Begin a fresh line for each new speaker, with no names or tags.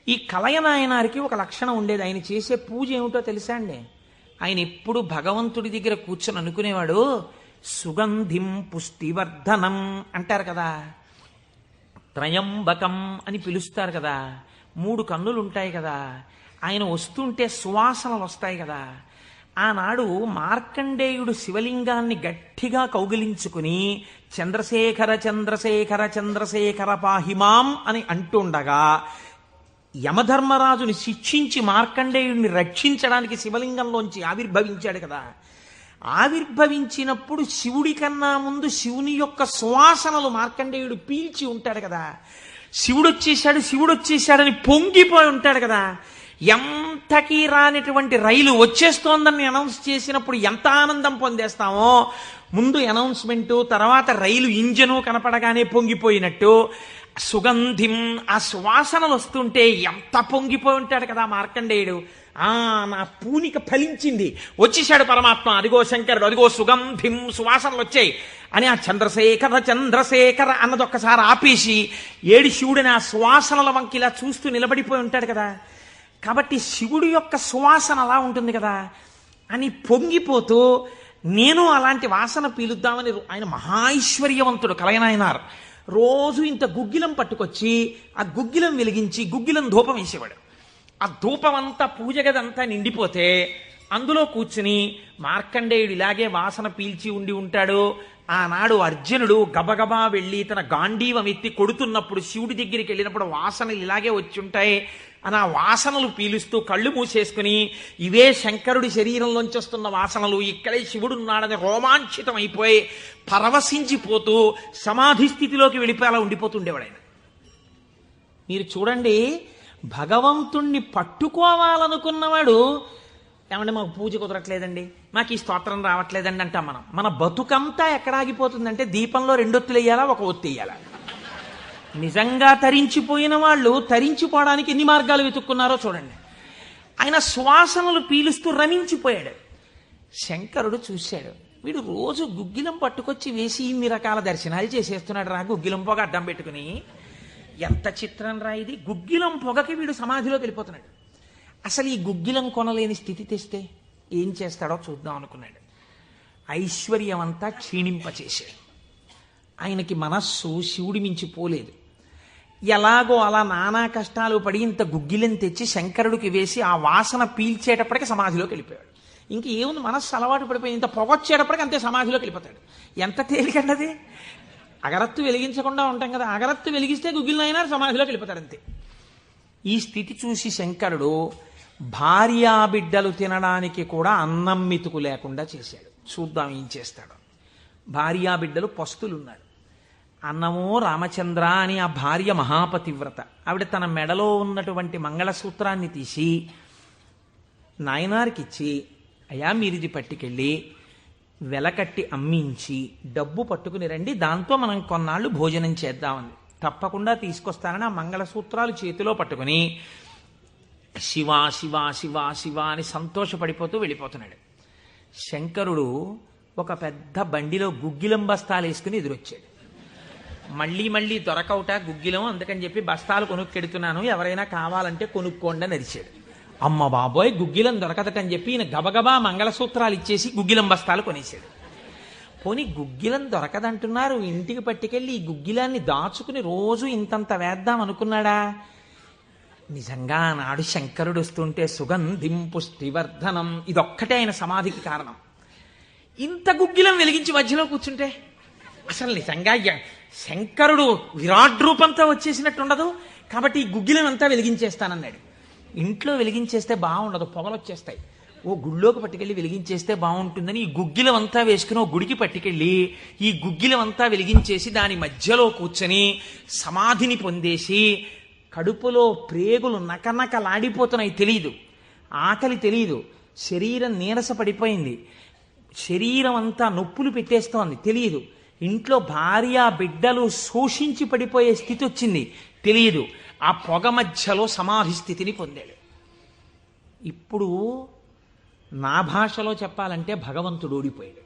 ఈ కలయనాయనారికి ఒక లక్షణం ఉండేది. ఆయన చేసే పూజ ఏమిటో తెలుసా అండి? ఆయన ఎప్పుడు భగవంతుడి దగ్గర కూర్చొని అనుకునేవాడు, సుగంధిం పుష్టివర్ధనం అంటారు కదా, త్రయంబకం అని పిలుస్తారు కదా, 3 కన్నులు ఉంటాయి కదా, ఆయన వస్తుంటే సువాసనలు వస్తాయి కదా. ఆనాడు మార్కండేయుడు శివలింగాన్ని గట్టిగా కౌగిలించుకుని చంద్రశేఖర చంద్రశేఖర చంద్రశేఖర పాహిమాం అని అంటుండగా యమధర్మరాజుని శిక్షించి మార్కండేయుడిని రక్షించడానికి శివలింగంలోంచి ఆవిర్భవించాడు కదా. ఆవిర్భవించినప్పుడు శివుడి కన్నా ముందు శివుని యొక్క సువాసనలు మార్కండేయుడు పీల్చి ఉంటాడు కదా. శివుడొచ్చేశాడని పొంగిపోయి ఉంటాడు కదా. ఎంతకీ రానిటువంటి రైలు వచ్చేస్తోందని అనౌన్స్ చేసినప్పుడు ఎంత ఆనందం పొందేస్తామో, ముందు అనౌన్స్మెంటు, తర్వాత రైలు ఇంజను కనపడగానే పొంగిపోయినట్టు సుగంధిం, ఆ సువాసనలు వస్తుంటే ఎంత పొంగిపోయి ఉంటాడు కదా మార్కండేయుడు. నా పూనిక ఫలించింది, వచ్చేశాడు పరమాత్మ, అదిగో శంకరుడు, అదిగో సుగంధిం, సువాసనలు వచ్చాయి అని ఆ చంద్రశేఖర చంద్రశేఖర అన్నది ఒక్కసారి ఆపేసి ఏడి శివుడిని ఆ సువాసనల వంకి ఇలా చూస్తూ నిలబడిపోయి ఉంటాడు కదా. కాబట్టి శివుడి యొక్క సువాసన అలా ఉంటుంది కదా అని పొంగిపోతూ నేను అలాంటి వాసన పీలుద్దామని, ఆయన మహాైశ్వర్యవంతుడు కలయనాయనార్, రోజు ఇంత గుగ్గిలం పట్టుకొచ్చి ఆ గుగ్గిలం వెలిగించి గుగ్గిలం ధూపం వేసేవాడు. ఆ ధూపం అంతా పూజ గదంతా నిండిపోతే అందులో కూర్చుని మార్కండేయుడు ఇలాగే వాసన పీల్చి ఉండి ఉంటాడు. ఆనాడు అర్జునుడు గబగబా వెళ్ళి తన గాంధీవం ఎత్తి కొడుతున్నప్పుడు శివుడి దగ్గరికి వెళ్ళినప్పుడు వాసనలు ఇలాగే వచ్చి ఉంటాయి అని ఆ వాసనలు పీలుస్తూ కళ్ళు మూసేసుకుని ఇవే శంకరుడి శరీరంలోంచి వస్తున్న వాసనలు, ఇక్కడే శివుడున్నాడని రోమాంచితం అయిపోయి పరవశించిపోతూ సమాధి స్థితిలోకి వెళ్ళిపోయేలా ఉండిపోతుండేవాడు ఆయన. మీరు చూడండి, భగవంతుణ్ణి పట్టుకోవాలనుకున్నవాడు, ఏమంటే మాకు పూజ కుదరట్లేదండి, మాకు ఈ స్తోత్రం రావట్లేదండి అంటాం మనం. మన బతుకంతా ఎక్కడ ఆగిపోతుందంటే దీపంలో 2 ఒత్తులు వేయాలా, 1 ఒత్తి వేయాలా. నిజంగా తరించిపోయిన వాళ్ళు తరించిపోవడానికి ఎన్ని మార్గాలు వెతుక్కున్నారో చూడండి. ఆయన సువాసనలు పీలుస్తూ రమించిపోయాడు. శంకరుడు చూశాడు, వీడు రోజు గుగ్గిలం పట్టుకొచ్చి వేసి ఇన్ని రకాల దర్శనాలు చేసేస్తున్నాడు రా, గుగ్గిలం పొగ అడ్డం పెట్టుకుని. ఎంత చిత్రం రా ఇది, గుగ్గిలం పొగకి వీడు సమాధిలోకి వెళ్ళిపోతున్నాడు. అసలు ఈ గుగ్గిలం కొనలేని స్థితి తెస్తే ఏం చేస్తాడో చూద్దాం అనుకున్నాడు. ఐశ్వర్యం అంతా క్షీణింపచేశాడు. ఆయనకి మనస్సు శివుడి మించి పోలేదు. ఎలాగో అలా నానా కష్టాలు పడి ఇంత గుగ్గిలం తెచ్చి శంకరుడికి వేసి ఆ వాసన పీల్చేటప్పటికి సమాధిలోకి వెళ్ళిపోయాడు. ఇంక ఏముంది, మనస్సు అలవాటు పడిపోయి ఇంత పొగొచ్చేటప్పటికి అంతే సమాధిలోకి వెళ్ళిపోతాడు. ఎంత తేలికండది. అగరత్తు వెలిగించకుండా ఉంటాం కదా, అగరత్తు వెలిగిస్తే గుగ్గిలైనా సమాధిలోకి వెళ్ళిపోతాడు అంతే. ఈ స్థితి చూసి శంకరుడు భార్యాబిడ్డలు తినడానికి కూడా అన్నం మెతుకు లేకుండా చేశాడు. చూద్దాం ఏం చేస్తాడు. భార్యాబిడ్డలు పస్తులున్నాడు. అన్నమో రామచంద్ర అని ఆ భార్య మహాపతివ్రత. ఆవిడ తన మెడలో ఉన్నటువంటి మంగళసూత్రాన్ని తీసి నాయనారికిచ్చి, అయ్యా మీరిది పట్టుకెళ్ళి వెలకట్టి అమ్మించి డబ్బు పట్టుకుని రండి, దాంతో మనం కొన్నాళ్ళు భోజనం చేద్దామని. తప్పకుండా తీసుకొస్తానని ఆ మంగళసూత్రాలు చేతిలో పట్టుకుని శివ శివ శివ శివ అని సంతోషపడిపోతూ వెళ్ళిపోతున్నాడు. శంకరుడు ఒక పెద్ద బండిలో గుగ్గిలం బస్తాలు వేసుకుని ఎదురొచ్చాడు. మళ్ళీ దొరకవుట గుగ్గిలం, అందుకని చెప్పి బస్తాలు కొనుక్కెడుతున్నాను, ఎవరైనా కావాలంటే కొనుక్కోండి అని అరిచాడు. అమ్మ బాబోయ్, గుగ్గిలం దొరకదటని చెప్పి ఈయన గబగబా మంగళసూత్రాలు ఇచ్చేసి గుగ్గిలం బస్తాలు కొనేశాడు. పోనీ గుగ్గిలం దొరకదంటున్నారు, ఇంటికి పట్టుకెళ్ళి ఈ గుగ్గిలాన్ని దాచుకుని రోజు ఇంతంత వేద్దాం అనుకున్నాడా? నిజంగా నాడు శంకరుడు వస్తుంటే సుగంధిం పుష్టివర్ధనం, ఇదొక్కటే ఆయన సమాధికి కారణం. ఇంత గుగ్గిలం వెలిగించి మధ్యలో కూర్చుంటే అసలు నిజంగా శంకరుడు విరాట్ రూపంతో వచ్చేసినట్టుండదు. కాబట్టి ఈ గుగ్గిలం అంతా వెలిగించేస్తానన్నాడు. ఇంట్లో వెలిగించేస్తే బాగుండదు, పొగలు వచ్చేస్తాయి. ఓ గుళ్ళోకి పట్టుకెళ్ళి వెలిగించేస్తే బాగుంటుందని ఈ గుగ్గిలం అంతా వేసుకుని ఓ గుడికి పట్టుకెళ్ళి ఈ గుగ్గిలం అంతా వెలిగించేసి దాని మధ్యలో కూర్చొని సమాధిని పొందేసి కడుపులో ప్రేగులు నకనకలాడిపోతున్నాయి. తెలియదు, ఆకలి తెలియదు, శరీరం నీరస పడిపోయింది, శరీరం అంతా నొప్పులు పెట్టేస్తోంది, తెలియదు. ఇంట్లో భార్య బిడ్డలు శోషించి పడిపోయే స్థితి వచ్చింది, తెలియదు. ఆ పొగ మధ్యలో సమాధి స్థితిని పొందాడు. ఇప్పుడు నా భాషలో చెప్పాలంటే భగవంతుడు ఓడిపోయాడు.